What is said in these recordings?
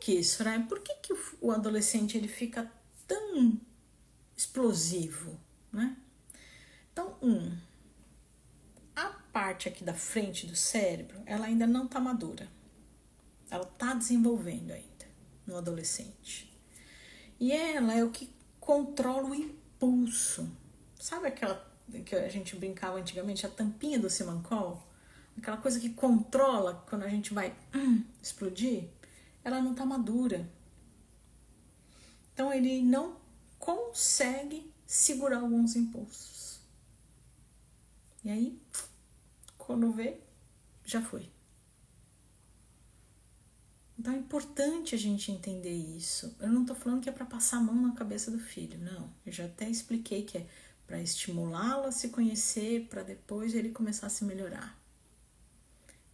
que, Soraya? Por que o adolescente ele fica tão explosivo, né? Então, a parte aqui da frente do cérebro, ela ainda não está madura. Ela está desenvolvendo ainda no adolescente. E ela é o que controla o impulso. Sabe aquela que a gente brincava antigamente, a tampinha do Simancol? Aquela coisa que controla quando a gente vai explodir? Ela não está madura. Então ele não consegue segurar alguns impulsos. E aí, quando vê, já foi. Então é importante a gente entender isso. Eu não estou falando que é para passar a mão na cabeça do filho, não. Eu já até expliquei que é para estimulá-lo a se conhecer, para depois ele começar a se melhorar.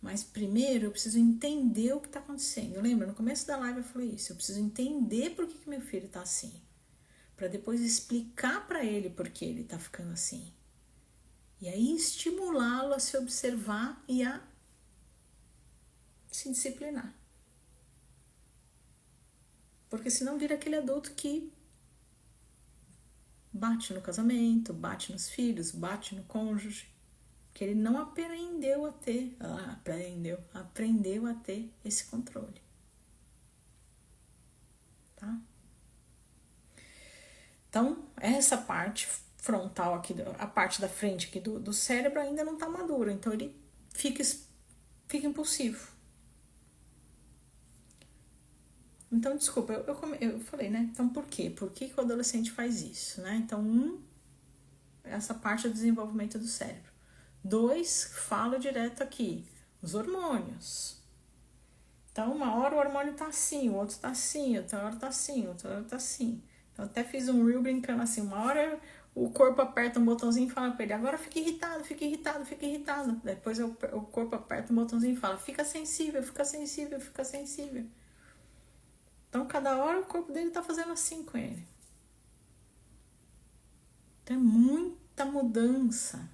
Mas primeiro eu preciso entender o que está acontecendo. Lembra, no começo da live eu falei isso. Eu preciso entender por que meu filho está assim. Para depois explicar para ele por que ele está ficando assim. E aí estimulá-lo a se observar e a se disciplinar. Porque senão vira aquele adulto que bate no casamento, bate nos filhos, bate no cônjuge. Que ele não aprendeu a ter, aprendeu a ter esse controle. Tá? Então, essa parte frontal aqui, a parte da frente aqui do cérebro ainda não está madura. Então, ele fica impulsivo. Então, desculpa, eu falei, né? Então, por quê? Por que o adolescente faz isso, né? Então, essa parte do desenvolvimento do cérebro. 2, falo direto aqui, os hormônios. Então, uma hora o hormônio tá assim, o outro tá assim, outra hora tá assim, outra hora tá assim. Então, até fiz um reel brincando assim, uma hora o corpo aperta um botãozinho e fala pra ele, agora fica irritado, fica irritado, fica irritado. Depois o corpo aperta um botãozinho e fala, fica sensível, fica sensível, fica sensível. Então, cada hora o corpo dele tá fazendo assim com ele. Então, é muita mudança.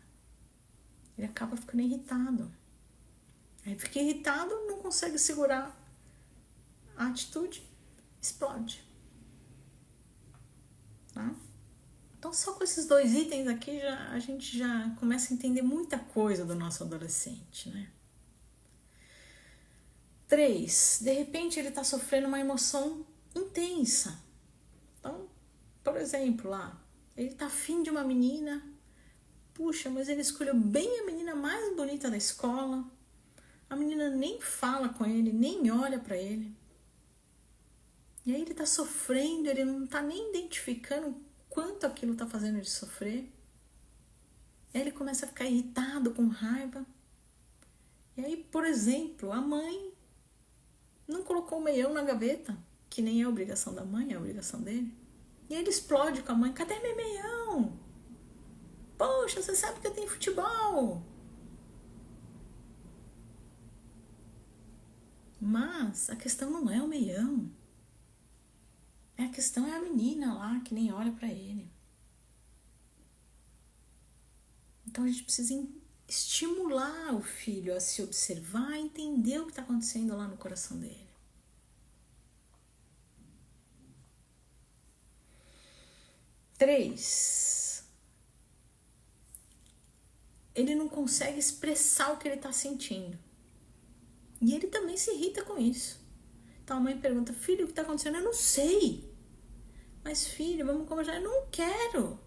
Ele acaba ficando irritado. Aí fica irritado, não consegue segurar a atitude, explode. Tá? Então, só com esses 2 itens aqui, a gente já começa a entender muita coisa do nosso adolescente, né? 3, de repente ele está sofrendo uma emoção intensa. Então, por exemplo, lá, ele está afim de uma menina, puxa, mas ele escolheu bem a menina mais bonita da escola, a menina nem fala com ele, nem olha para ele. E aí ele tá sofrendo, ele não tá nem identificando quanto aquilo tá fazendo ele sofrer. E aí ele começa a ficar irritado, com raiva. E aí, por exemplo, a mãe não colocou o meião na gaveta, que nem é obrigação da mãe, é obrigação dele. E aí ele explode com a mãe, cadê meu meião? Poxa, você sabe que eu tenho futebol. Mas a questão não é o meião. A questão é a menina lá que nem olha pra ele. Então a gente precisa estimular o filho a se observar, a entender o que está acontecendo lá no coração dele. 3, ele não consegue expressar o que ele está sentindo. E ele também se irrita com isso. Então a mãe pergunta, filho, o que está acontecendo? Eu não sei. Mas filho, vamos conversar. Eu não quero.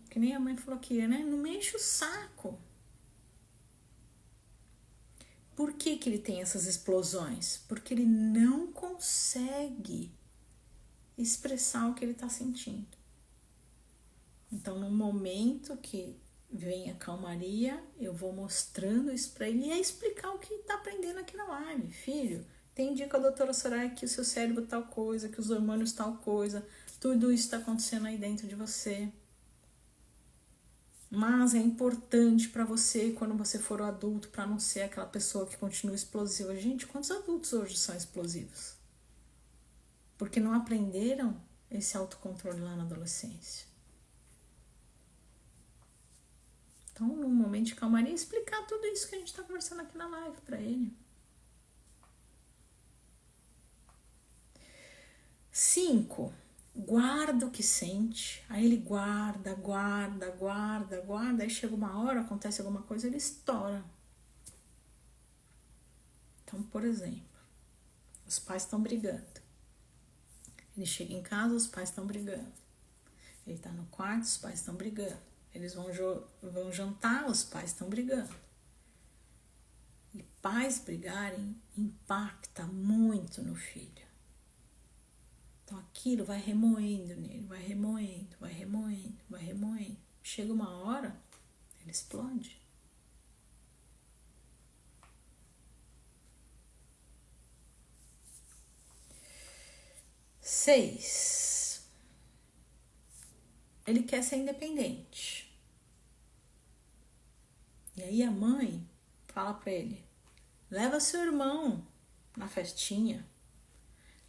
Que nem a mãe falou aqui, né? Não me enche o saco. Por que ele tem essas explosões? Porque ele não consegue expressar o que ele está sentindo. Então, no momento que vem a calmaria, eu vou mostrando isso para ele e é explicar o que está aprendendo aqui na live. Filho, tem dica da doutora Soraya que o seu cérebro tal coisa, que os hormônios tal coisa, tudo isso está acontecendo aí dentro de você. Mas é importante para você, quando você for o adulto, para não ser aquela pessoa que continua explosiva. Gente, quantos adultos hoje são explosivos? Porque não aprenderam esse autocontrole lá na adolescência. Então, num momento de calmaria, explicar tudo isso que a gente está conversando aqui na live para ele. 5, guarda o que sente. Aí ele guarda, aí chega uma hora, acontece alguma coisa, ele estoura. Então, por exemplo, os pais estão brigando. Ele chega em casa, os pais estão brigando. Ele tá no quarto, os pais estão brigando. Eles vão jantar, os pais estão brigando. E pais brigarem impacta muito no filho. Então aquilo vai remoendo nele, vai remoendo. Chega uma hora, ele explode. Seis, ele quer ser independente. E aí a mãe fala pra ele: leva seu irmão na festinha,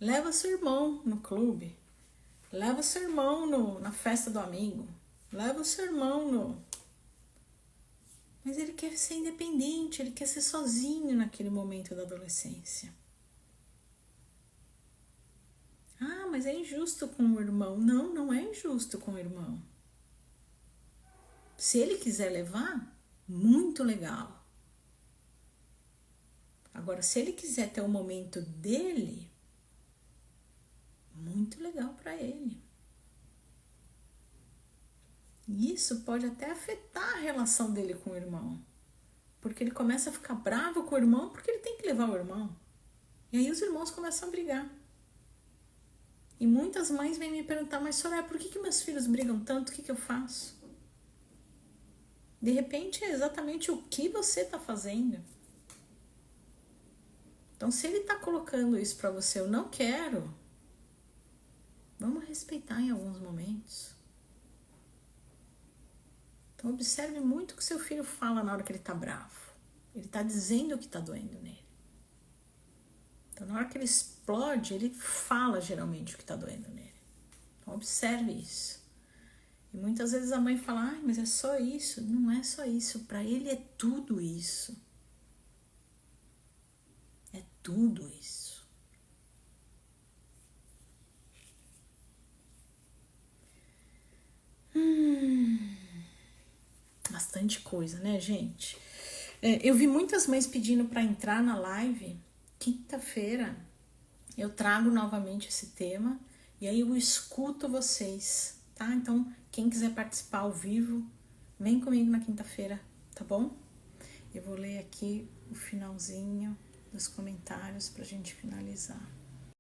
leva seu irmão no clube, leva seu irmão na festa do amigo, leva seu irmão no... Mas ele quer ser independente, ele quer ser sozinho naquele momento da adolescência. Ah, mas é injusto com o irmão. Não, não é injusto com o irmão. Se ele quiser levar, muito legal. Agora, se ele quiser ter o momento dele, muito legal para ele. E isso pode até afetar a relação dele com o irmão. Porque ele começa a ficar bravo com o irmão porque ele tem que levar o irmão. E aí os irmãos começam a brigar. E muitas mães vêm me perguntar: mas Soraya, por que meus filhos brigam tanto? O que eu faço? De repente é exatamente o que você está fazendo. Então, se ele está colocando isso para você, eu não quero, vamos respeitar em alguns momentos. Então, observe muito o que seu filho fala na hora que ele está bravo. Ele está dizendo o que está doendo nele. Então, na hora que ele explode, ele fala geralmente o que está doendo nele. Então, observe isso. E muitas vezes a mãe fala: ai, mas é só isso. Não é só isso. Para ele é tudo isso. É tudo isso. Bastante coisa, né, gente? Eu vi muitas mães pedindo para entrar na live. Quinta-feira eu trago novamente esse tema e aí eu escuto vocês, tá? Então, quem quiser participar ao vivo, vem comigo na quinta-feira, tá bom? Eu vou ler aqui o finalzinho dos comentários pra gente finalizar.